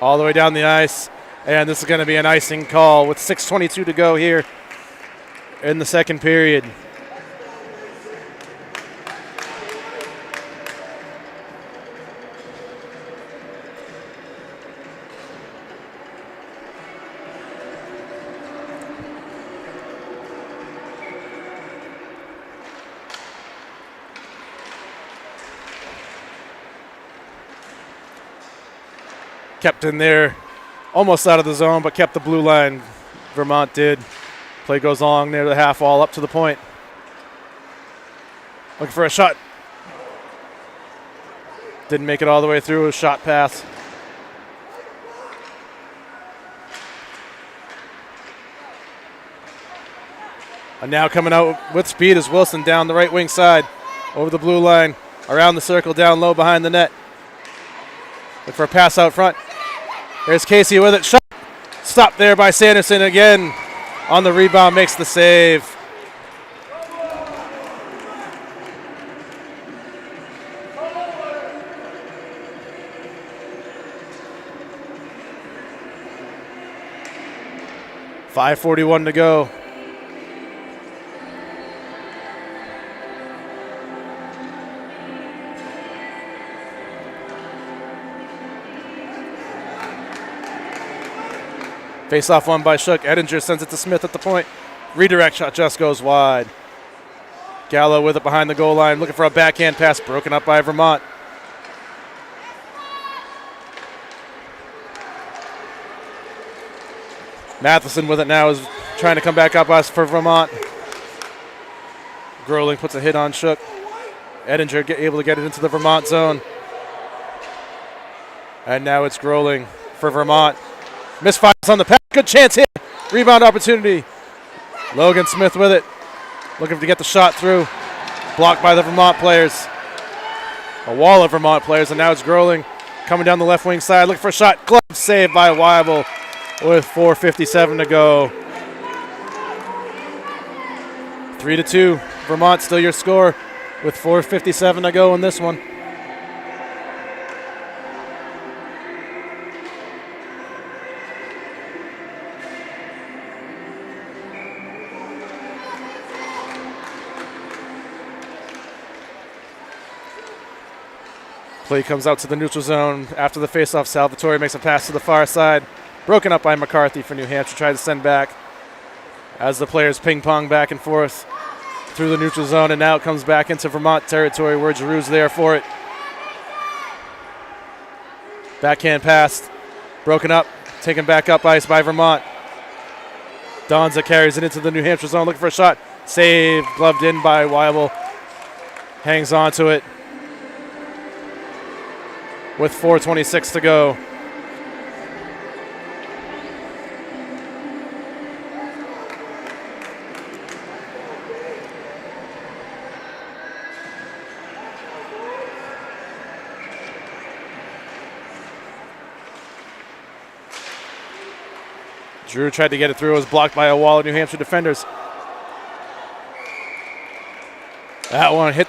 All the way down the ice. And this is going to be an icing call with 6:22 to go here in the second period. Kept in there, almost out of the zone, but kept the blue line Vermont did. Play goes long near the half wall, up to the point. Looking for a shot. Didn't make it all the way through. A shot pass. And now coming out with speed is Wilson down the right wing side. Over the blue line. Around the circle, down low behind the net. Look for a pass out front. There's Casey with it. Shot. Stopped there by Sanderson again. On the rebound, makes the save. .541 to go. Face-off won by Shook. Edinger sends it to Smith at the point. Redirect shot just goes wide. Gallo with it behind the goal line, looking for a backhand pass, broken up by Vermont. Matheson with it now is trying to come back up us for Vermont. Groeling puts a hit on Shook. Edinger able to get it into the Vermont zone. And now it's Groeling for Vermont. Misfires on the pass. Good chance hit. Rebound opportunity. Logan Smith with it. Looking to get the shot through. Blocked by the Vermont players. A wall of Vermont players, and now it's Groeling coming down the left wing side. Looking for a shot. Glove saved by Weibel with 4:57 to go. 3-2. Vermont still your score with 4:57 to go in this one. Play comes out to the neutral zone. After the faceoff, Salvatore makes a pass to the far side. Broken up by McCarthy for New Hampshire. Tried to send back as the players ping-pong back and forth through the neutral zone. And now it comes back into Vermont territory where Giroux's there for it. Backhand pass. Broken up. Taken back up ice by Vermont. Donza carries it into the New Hampshire zone. Looking for a shot. Saved. Gloved in by Weibel. Hangs on to it. With 4:26 to go. Drew tried to get it through. It was blocked by a wall of New Hampshire defenders. That one hit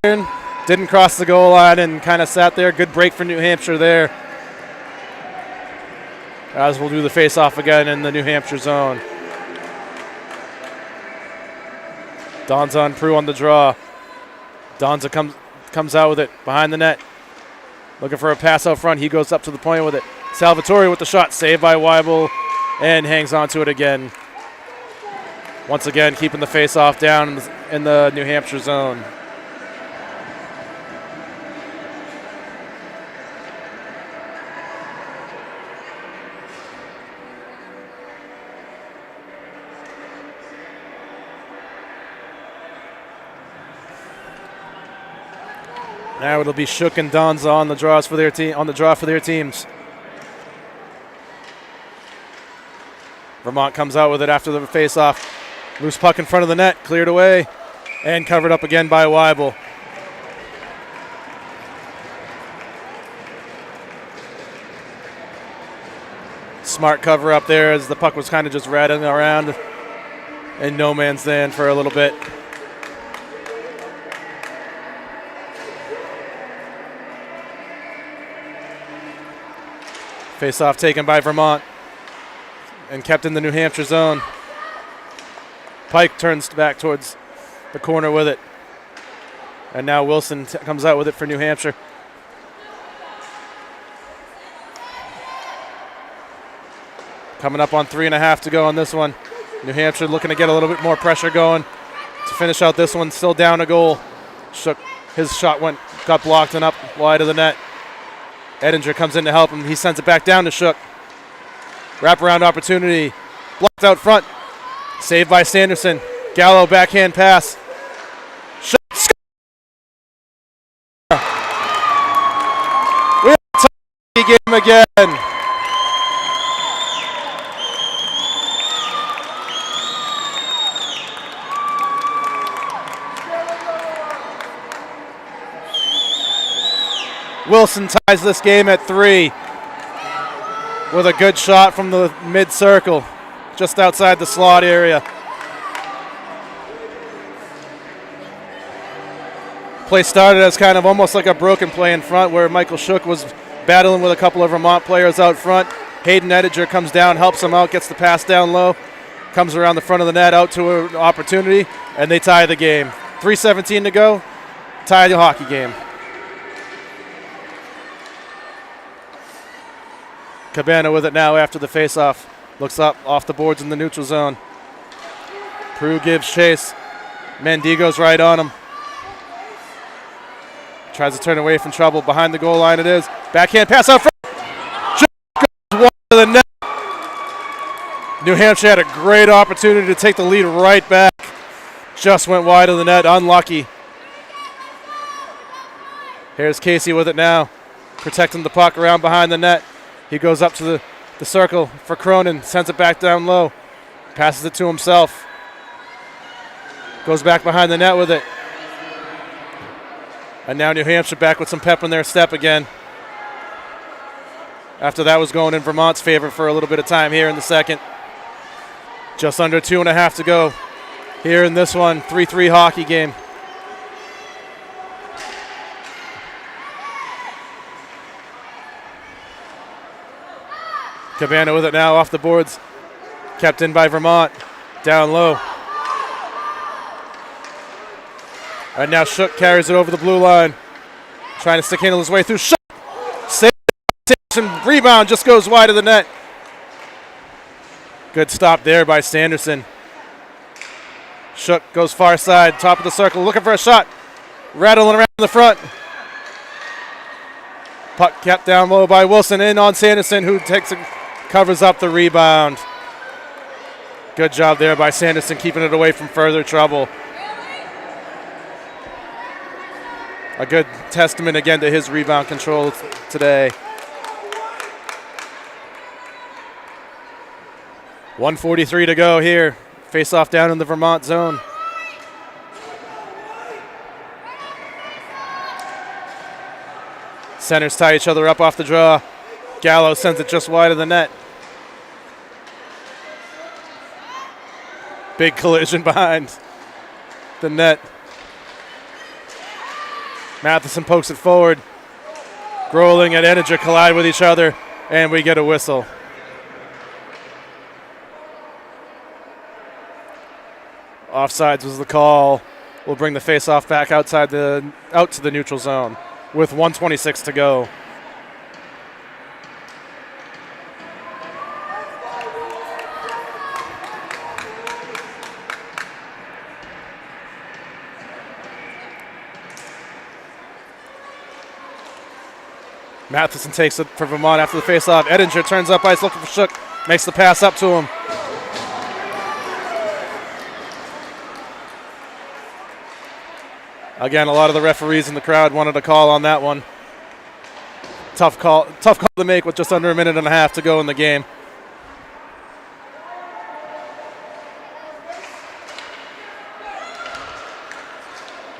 iron. Didn't cross the goal line and kind of sat there. Good break for New Hampshire there. As we'll do the face-off again in the New Hampshire zone. Donza and Prue on the draw. Donza comes out with it behind the net. Looking for a pass out front. He goes up to the point with it. Salvatore with the shot. Saved by Weibel and hangs on to it again. Once again, keeping the face-off down in the New Hampshire zone. Now it'll be Shook and Donza on the draw for their teams. Vermont comes out with it after the face-off. Loose puck in front of the net, cleared away, and covered up again by Weibel. Smart cover up there as the puck was kind of just rattling around in no man's land for a little bit. Face-off taken by Vermont and kept in the New Hampshire zone. Pike turns back towards the corner with it. And now Wilson comes out with it for New Hampshire. Coming up on 3.5 to go on this one. New Hampshire looking to get a little bit more pressure going to finish out this one. Still down a goal. Shook. His shot got blocked and up wide of the net. Edinger comes in to help him. He sends it back down to Shook. Wraparound opportunity. Blocked out front. Saved by Sanderson. Gallo backhand pass. We have a tie game again. Wilson ties this game at 3 with a good shot from the mid-circle, just outside the slot area. Play started as kind of almost like a broken play in front where Michael Shook was battling with a couple of Vermont players out front. Hayden Edinger comes down, helps him out, gets the pass down low, comes around the front of the net out to an opportunity, and they tie the game. 3:17 to go, tie the hockey game. Cabana with it now after the faceoff. Looks up off the boards in the neutral zone. Prue gives chase. Mendigo's right on him. Tries to turn away from trouble. Behind the goal line it is. Backhand pass out front. Goes wide to the net. New Hampshire had a great opportunity to take the lead right back. Just went wide of the net. Unlucky. Here's Casey with it now. Protecting the puck around behind the net. He goes up to the circle for Cronin. Sends it back down low. Passes it to himself. Goes back behind the net with it. And now New Hampshire back with some pep in their step again. After that was going in Vermont's favor for a little bit of time here in the second. Just under 2.5 to go here in this one. 3-3 hockey game. Cabana with it now off the boards. Kept in by Vermont. Down low. And now Shook carries it over the blue line. Trying to stick handle his way through. Shook! Save. Rebound just goes wide of the net. Good stop there by Sanderson. Shook goes far side, top of the circle, looking for a shot. Rattling around the front. Puck kept down low by Wilson. In on Sanderson, who covers up the rebound. Good job there by Sanderson, keeping it away from further trouble. A good testament again to his rebound control today. 1:43 to go here. Face off down in the Vermont zone. Centers tie each other up off the draw. Gallo sends it just wide of the net. Big collision behind the net. Matheson pokes it forward. Groeling and Edinger collide with each other, and we get a whistle. Offsides was the call. We'll bring the face-off back out to the neutral zone with 1:26 to go. Matheson takes it for Vermont after the face-off. Edinger turns up ice looking for Shook. Makes the pass up to him. Again, a lot of the referees in the crowd wanted a call on that one. Tough call to make with just under 1.5 to go in the game.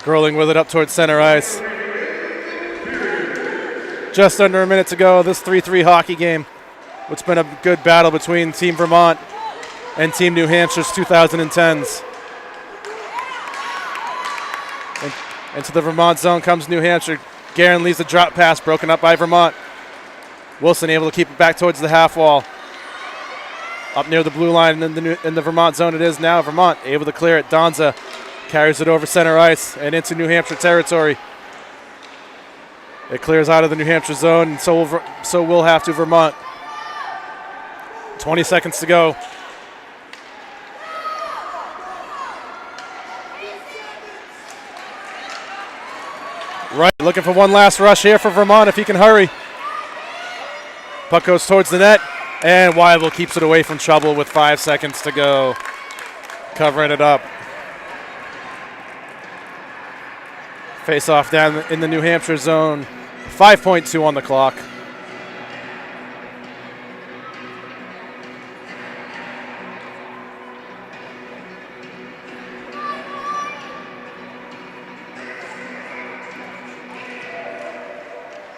Groeling with it up towards center ice. Just under a minute to go, this 3-3 hockey game. It's been a good battle between Team Vermont and Team New Hampshire's 2010s. Into the Vermont zone comes New Hampshire. Guerin leaves the drop pass, broken up by Vermont. Wilson able to keep it back towards the half wall. Up near the blue line in the Vermont zone it is now. Vermont able to clear it. Donza carries it over center ice and into New Hampshire territory. It clears out of the New Hampshire zone, and so will have to Vermont. 20 seconds to go. Right, looking for one last rush here for Vermont if he can hurry. Puck goes towards the net. And Weibel keeps it away from trouble with 5 seconds to go, covering it up. Face off down in the New Hampshire zone. 5.2 on the clock.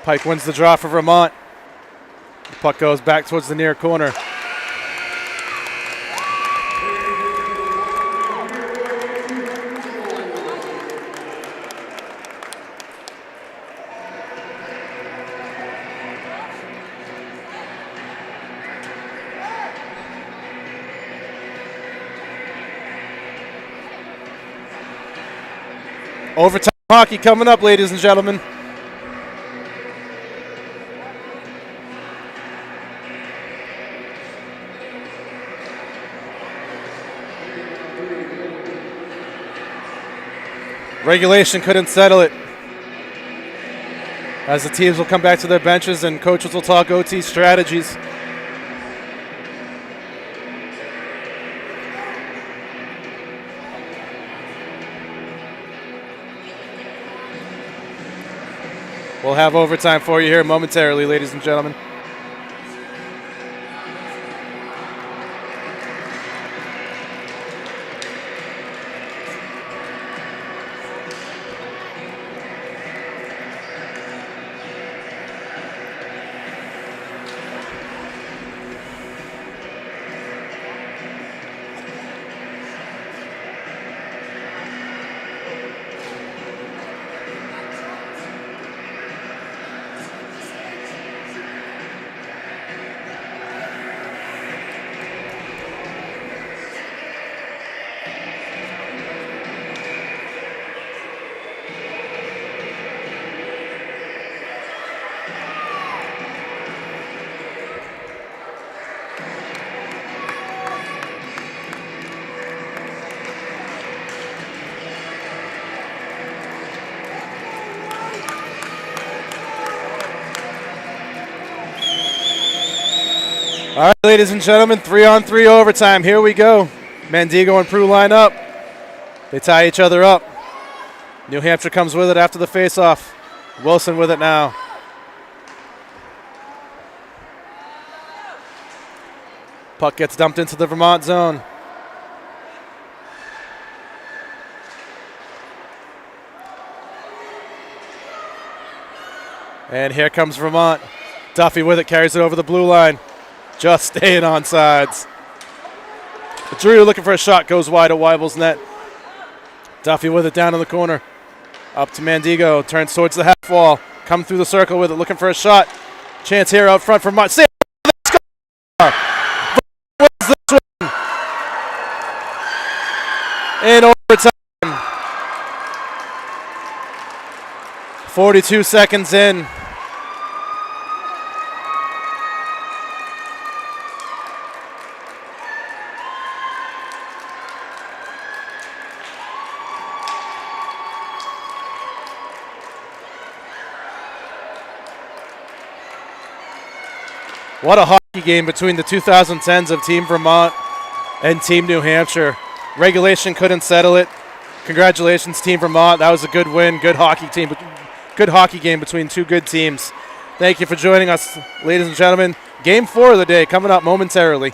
Pike wins the draw for Vermont. The puck goes back towards the near corner. Overtime hockey coming up, ladies and gentlemen. Regulation couldn't settle it, as the teams will come back to their benches and coaches will talk OT strategies. We'll have overtime for you here momentarily, ladies and gentlemen. All right, ladies and gentlemen, 3-on-3 overtime. Here we go. Mendigo and Prue line up. They tie each other up. New Hampshire comes with it after the faceoff. Wilson with it now. Puck gets dumped into the Vermont zone. And here comes Vermont. Duffy with it, carries it over the blue line. Just staying on sides. Drew looking for a shot, goes wide at Weibel's net. Duffy with it down in the corner. Up to Mendigo, turns towards the half wall. Come through the circle with it, looking for a shot. Chance here out front for Vermont. Save! Wins this one. In overtime. 42 seconds in. What a hockey game between the 2010s of Team Vermont and Team New Hampshire. Regulation couldn't settle it. Congratulations, Team Vermont. That was a good win. Good hockey team. Good hockey game between two good teams. Thank you for joining us, ladies and gentlemen. Game 4 of the day coming up momentarily.